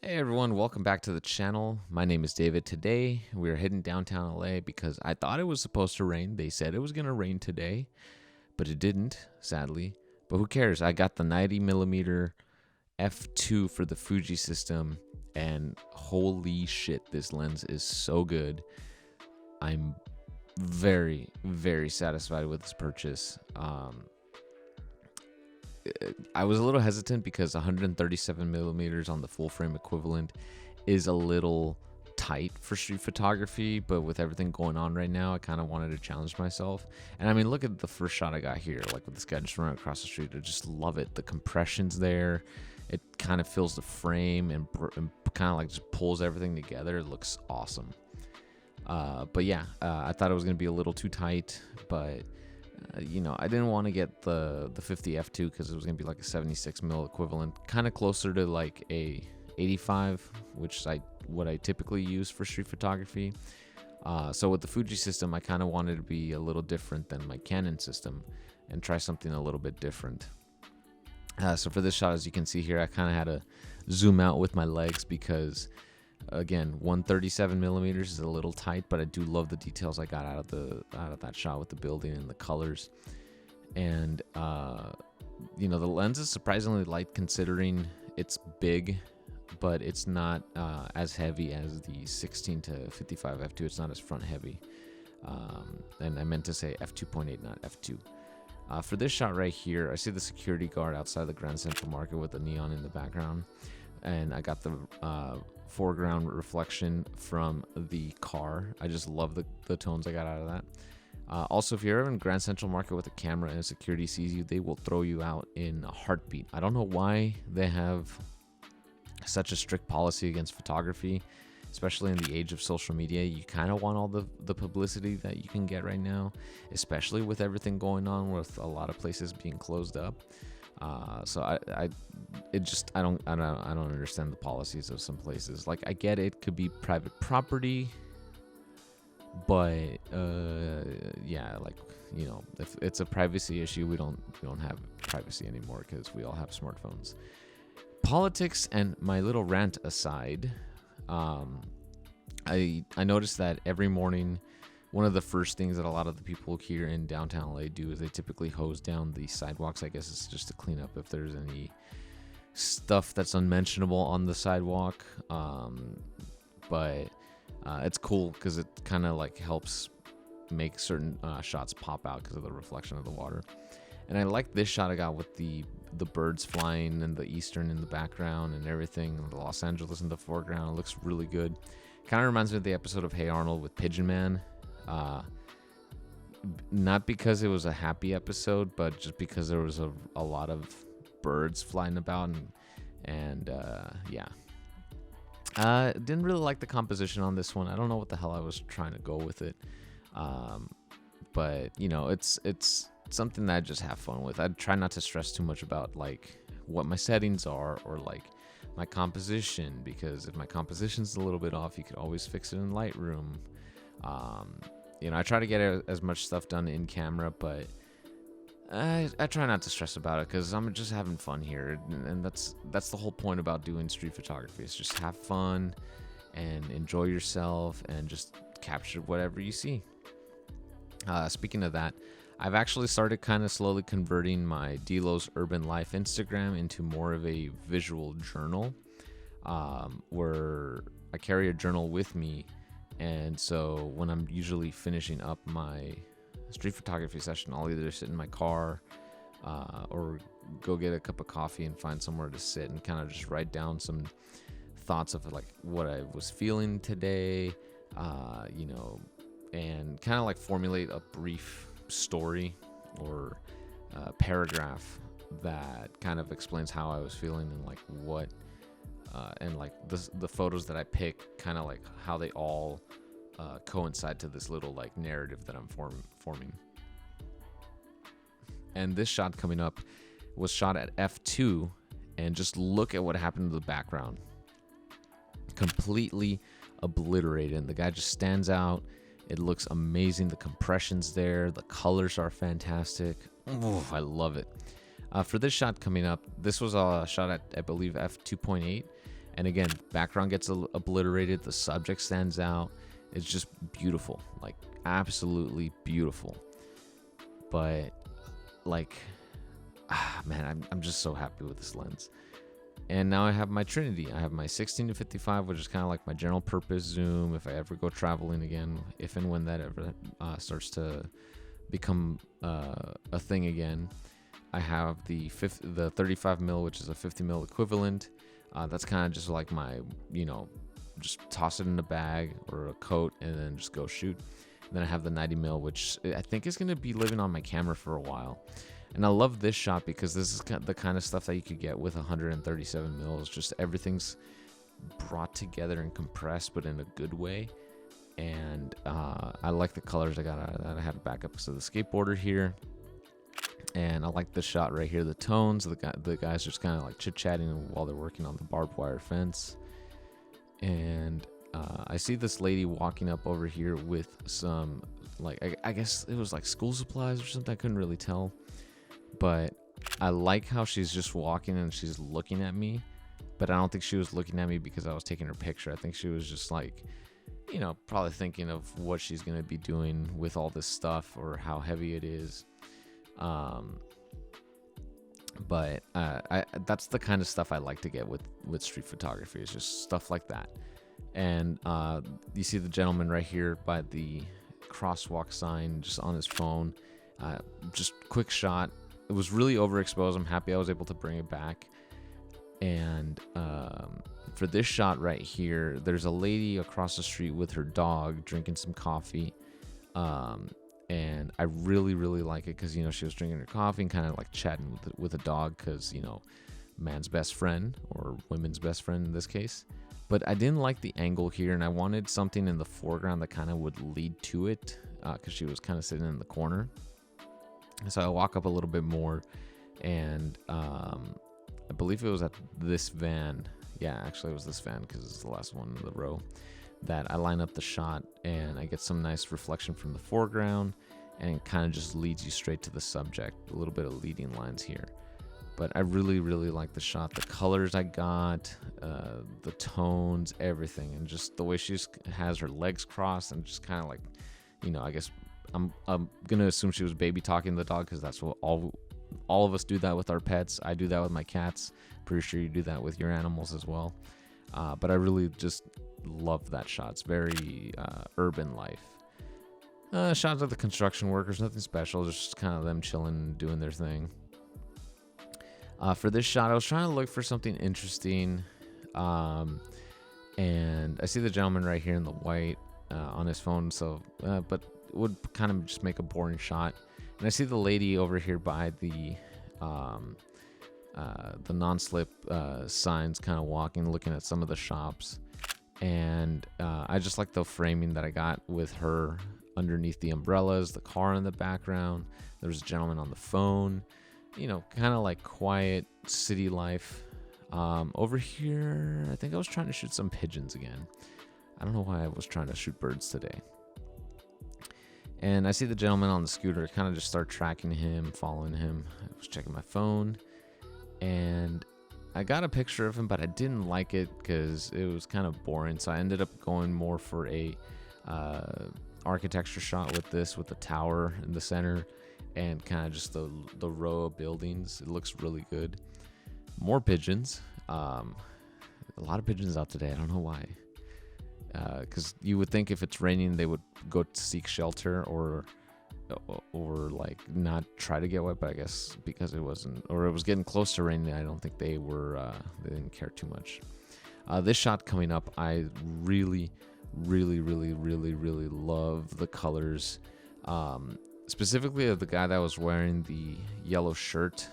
Hey everyone, welcome back to the channel. My name is David. Today we're heading downtown LA because I thought it was supposed to rain. They said it was going to rain today, but it didn't, sadly. But who cares? I got the 90mm f2 for the Fuji system, and holy shit, this lens is so good. I'm very, very satisfied with this purchase. I was a little hesitant because 137 millimeters on the full frame equivalent is a little tight for street photography, but with everything going on right now, I kind of wanted to challenge myself. And I mean, look at the first shot I got here, like with this guy just running across the street. I just love it. The compression's there. It kind of fills the frame and kind of like just pulls everything together. It looks awesome. But yeah, I thought it was going to be a little too tight, but I didn't want to get the 50 f2 because it was going to be like a 76 mil equivalent, kind of closer to like a 85, which is what I typically use for street photography. So with the Fuji system, I kind of wanted to be a little different than my Canon system and try something a little bit different. So for this shot, as you can see here, I kind of had to zoom out with my legs because, again, 137 millimeters is a little tight, but I do love the details I got out of that shot with the building and the colors. And the lens is surprisingly light considering it's big, but it's not as heavy as the 16 to 55 f2. It's not as front heavy. And I meant to say f2.8, not f2. For this shot right here, I see the security guard outside the Grand Central Market with the neon in the background, and I got the foreground reflection from the car. I just love the tones I got out of that. Also, if you're ever in Grand Central Market with a camera and security sees you, they will throw you out in a heartbeat. I don't know why they have such a strict policy against photography, especially in the age of social media. You kind of want all the publicity that you can get right now, especially with everything going on with a lot of places being closed up. So I don't understand the policies of some places. Like, I get it could be private property, but if it's a privacy issue, we don't have privacy anymore because we all have smartphones. Politics and my little rant aside, I noticed that every morning, one of the first things that a lot of the people here in downtown LA do is they typically hose down the sidewalks. I guess it's just to clean up if there's any stuff that's unmentionable on the sidewalk. But it's cool because it kind of like helps make certain shots pop out because of the reflection of the water. And I like this shot I got with the birds flying and the eastern in the background and everything, the Los Angeles in the foreground. It looks really good. Kind of reminds me of the episode of Hey Arnold with Pigeon Man. Not because it was a happy episode, but just because there was a lot of birds flying about and didn't really like the composition on this one. I don't know what the hell I was trying to go with it. But it's something that I just have fun with. I try not to stress too much about like what my settings are or like my composition, because if my composition's a little bit off, you could always fix it in Lightroom. I try to get as much stuff done in camera, but I try not to stress about it because I'm just having fun here, and that's the whole point about doing street photography. Is just have fun and enjoy yourself and just capture whatever you see. Speaking of that, I've actually started kind of slowly converting my Delo's Urban Life Instagram into more of a visual journal, where I carry a journal with me. And so when I'm usually finishing up my street photography session, I'll either sit in my car or go get a cup of coffee and find somewhere to sit and kind of just write down some thoughts of like what I was feeling today, and kind of like formulate a brief story or paragraph that kind of explains how I was feeling and like what and like the photos that I pick, kind of like how they all coincide to this little like narrative that I'm forming. And this shot coming up was shot at f2, and just look at what happened to the background. Completely obliterated, and the guy just stands out. It looks amazing. The compression's there. The colors are fantastic. Oh, I love it. For this shot coming up, this was a shot at, I believe, f2.8, And again, background gets obliterated, the subject stands out. It's just beautiful, like absolutely beautiful. But like, man, I'm just so happy with this lens. And now I have my Trinity. I have my 16-55, which is kind of like my general purpose zoom if I ever go traveling again, if and when that ever starts to become a thing again. I have the 35 mil, which is a 50 mil equivalent. That's kind of just like my, just toss it in a bag or a coat and then just go shoot. And then I have the 90 mil, which I think is going to be living on my camera for a while. And I love this shot because this is the kind of stuff that you could get with 137 mils. Just everything's brought together and compressed, but in a good way. And I like the colors I got out of that. I had a backup of the skateboarder here. And I like the shot right here. The tones, the guys just kind of like chit-chatting while they're working on the barbed wire fence. And I see this lady walking up over here with some, like, I guess it was like school supplies or something. I couldn't really tell. But I like how she's just walking and she's looking at me. But I don't think she was looking at me because I was taking her picture. I think she was just like, probably thinking of what she's going to be doing with all this stuff or how heavy it is. But that's the kind of stuff I like to get with street photography. It's just stuff like that. And you see the gentleman right here by the crosswalk sign just on his phone. Just quick shot. It was really overexposed. I'm happy I was able to bring it back. And for this shot right here, there's a lady across the street with her dog drinking some coffee. And I really, really like it because, she was drinking her coffee and kind of like chatting with a dog because, man's best friend or women's best friend in this case. But I didn't like the angle here, and I wanted something in the foreground that kind of would lead to it because she was kind of sitting in the corner. So I walk up a little bit more, and I believe it was at this van. Yeah, actually it was this van because it's the last one in the row. That I line up the shot and I get some nice reflection from the foreground, and it kind of just leads you straight to the subject. A little bit of leading lines here. But I really, really like the shot. The colors I got, the tones, everything. And just the way she has her legs crossed and just kind of like, I guess I'm going to assume she was baby talking to the dog because that's what all of us do that with our pets. I do that with my cats. Pretty sure you do that with your animals as well. But I really just love that shot. It's very urban life. Shots of the construction workers, nothing special, just kind of them chilling, doing their thing. For this shot, I was trying to look for something interesting, and I see the gentleman right here in the white on his phone, so but it would kind of just make a boring shot. And I see the lady over here by the non-slip signs, kind of walking, looking at some of the shops. And I just like the framing that I got with her underneath the umbrellas, the car in the background. There's a gentleman on the phone, kind of like quiet city life. Over here, I think I was trying to shoot some pigeons again. I don't know why I was trying to shoot birds today. And I see the gentleman on the scooter, kind of just start tracking him, following him. I was checking my phone, and I got a picture of him, but I didn't like it because it was kind of boring. So I ended up going more for a architecture shot with the tower in the center and kind of just the row of buildings. It looks really good. More pigeons. A lot of pigeons out today. I don't know why. Because you would think if it's raining, they would go to seek shelter or like not try to get wet, but I guess because it wasn't, or it was getting close to raining, I don't think they didn't care too much. This shot coming up, I really, really, really, really, really love the colors. Specifically of the guy that was wearing the yellow shirt,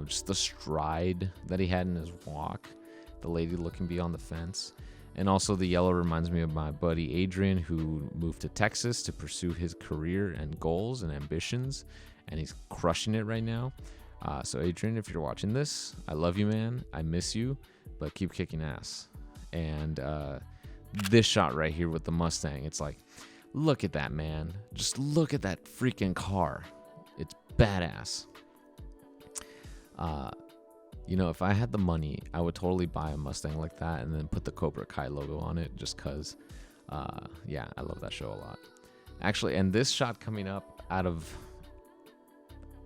just the stride that he had in his walk, the lady looking beyond the fence. And also the yellow reminds me of my buddy Adrian, who moved to Texas to pursue his career and goals and ambitions, and he's crushing it right now. So Adrian, if you're watching this, I love you, man. I miss you, but keep kicking ass. And this shot right here with the Mustang, it's like, look at that, man. Just look at that freaking car. It's badass. You know, if I had the money, I would totally buy a Mustang like that and then put the Cobra Kai logo on it, just cause, yeah, I love that show a lot. Actually, and this shot coming up, out of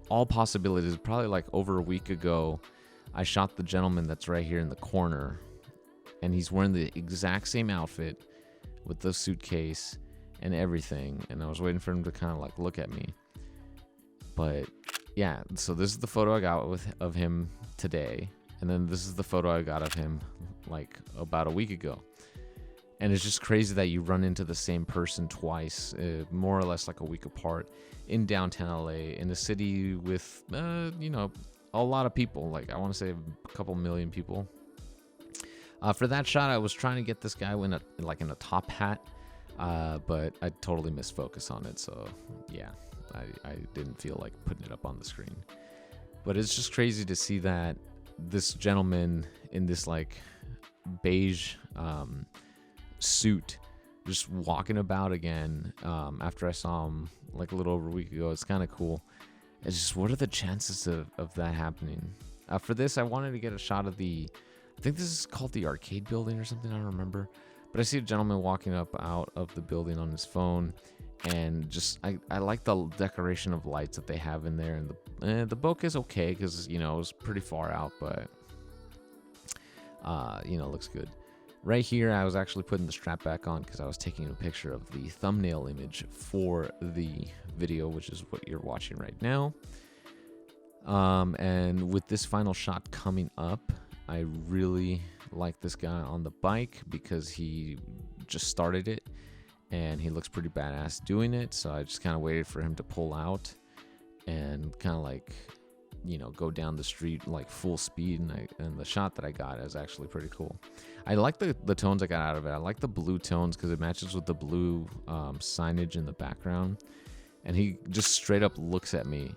all possibilities, probably like over a week ago, I shot the gentleman that's right here in the corner, and he's wearing the exact same outfit with the suitcase and everything, and I was waiting for him to kind of like look at me. But yeah, so this is the photo I got of him today, and then this is the photo I got of him like about a week ago. And it's just crazy that you run into the same person twice, more or less like a week apart, in downtown LA, in a city with, you know, a lot of people. Like, I want to say a couple million people. For that shot, I was trying to get this guy in a top hat, but I totally missed focus on it. So, yeah, I didn't feel like putting it up on the screen. But it's just crazy to see that this gentleman in this, like, beige suit just walking about again after I saw him like a little over a week ago. It's kind of cool. It's just, what are the chances of that happening? For this, I wanted to get a shot of the, I think this is called the arcade building or something, I don't remember, but I see a gentleman walking up out of the building on his phone, and just I like the decoration of lights that they have in there, and the bokeh is okay because, you know, it was pretty far out, but you know, it looks good. Right here, I was actually putting the strap back on because I was taking a picture of the thumbnail image for the video, which is what you're watching right now. And with this final shot coming up, I really like this guy on the bike because he just started it and he looks pretty badass doing it. So I just kind of waited for him to pull out and kind of like, you know, go down the street like full speed, and the shot that I got is actually pretty cool. I like the tones I got out of it. I like the blue tones because it matches with the blue signage in the background, and he just straight up looks at me,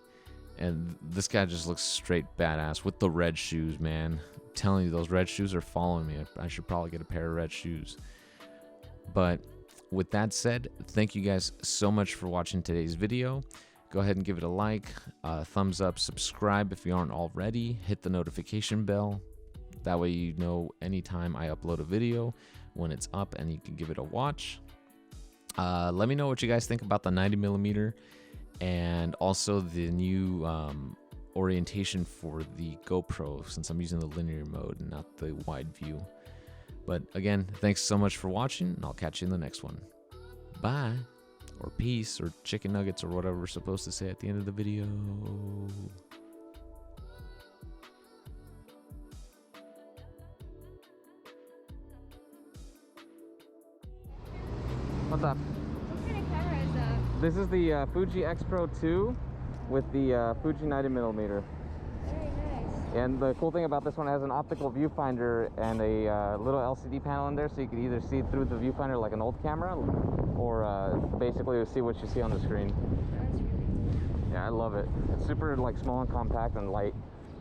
and this guy just looks straight badass with the red shoes, man. I'm telling you, those red shoes are following me. I should probably get a pair of red shoes. But with that said, thank you guys so much for watching today's video. Go ahead and give it a like, thumbs up, subscribe if you aren't already, hit the notification bell. That way you know anytime I upload a video when it's up, and you can give it a watch. Let me know what you guys think about the 90mm and also the new orientation for the GoPro, since I'm using the linear mode and not the wide view. But again, thanks so much for watching, and I'll catch you in the next one. Bye. Or peace, or chicken nuggets, or whatever we're supposed to say at the end of the video. What's up? What kind of camera is that? This is the Fuji X Pro 2 with the Fuji 90mm. Very nice. And the cool thing about this one, it has an optical viewfinder and a little LCD panel in there, so you can either see through the viewfinder like an old camera, or basically see what you see on the screen. That's really cool. Yeah, I love it. It's super like small and compact and light.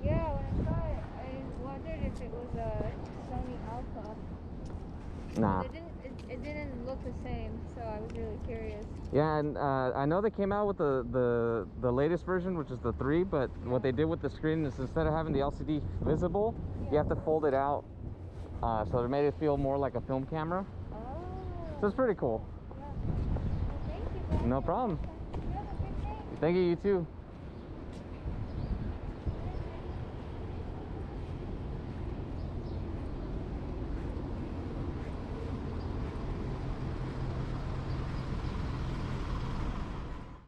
Yeah, when I saw it, I wondered if it was a Sony Alpha. Nah. It didn't look the same, so I was really curious. Yeah, and I know they came out with the latest version, which is the 3, but what they did with the screen is instead of having the LCD visible, you have to fold it out, so it made it feel more like a film camera. Oh. So it's pretty cool. Yeah. Well, thank you. No problem. You have a good day. Thank you, you too.